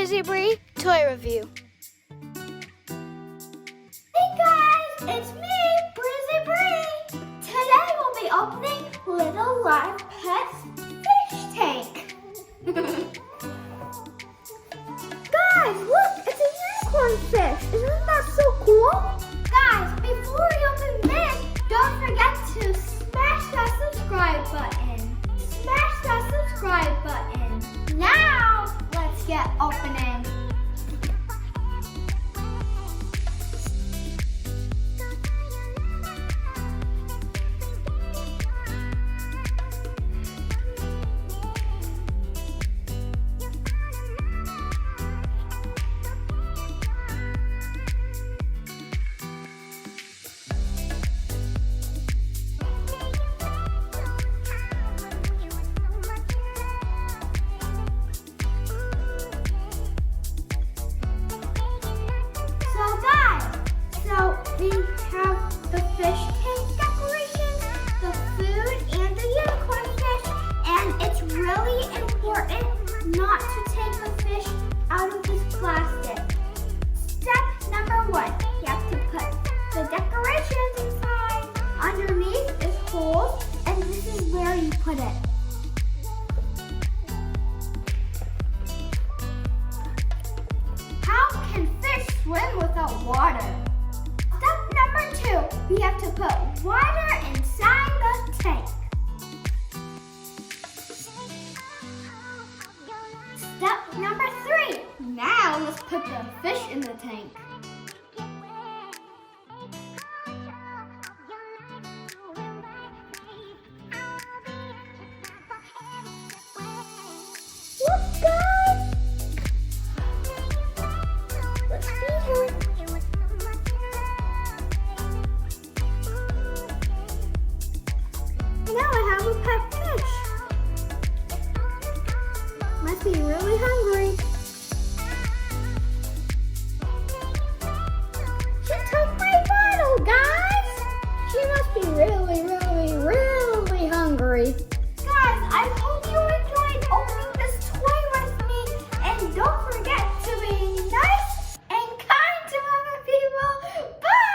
Brizzy Bree Toy Review. Hey guys, it's me, Brizzy Bree. Today we'll be opening Little Live Pets Fish Tank. Guys, look, it's a unicorn fish. Isn't that so cool? Guys, before we open this, don't forget to smash that subscribe button. Smash that subscribe button. Now, let's get opening. We have the fish tank decorations, the food, and the unicorn fish. And it's really important not to take the fish out of this plastic. Step number 1, you have to put the decorations inside. Underneath is holes, and this is where you put it. How can fish swim without water? We have to put water inside the tank. Step number 3. Now let's put the fish in the tank. Look, guys! Let's feed her. Now I have a pet fish. Must be really hungry. She took my bottle, guys. She must be really hungry. Guys, I hope you enjoyed opening this toy with me. And don't forget to be nice and kind to other people. Bye!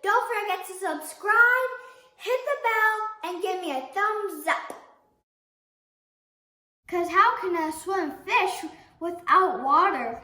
Don't forget to subscribe, hit the bell, and give me a thumbs up. Because how can a swim fish without water?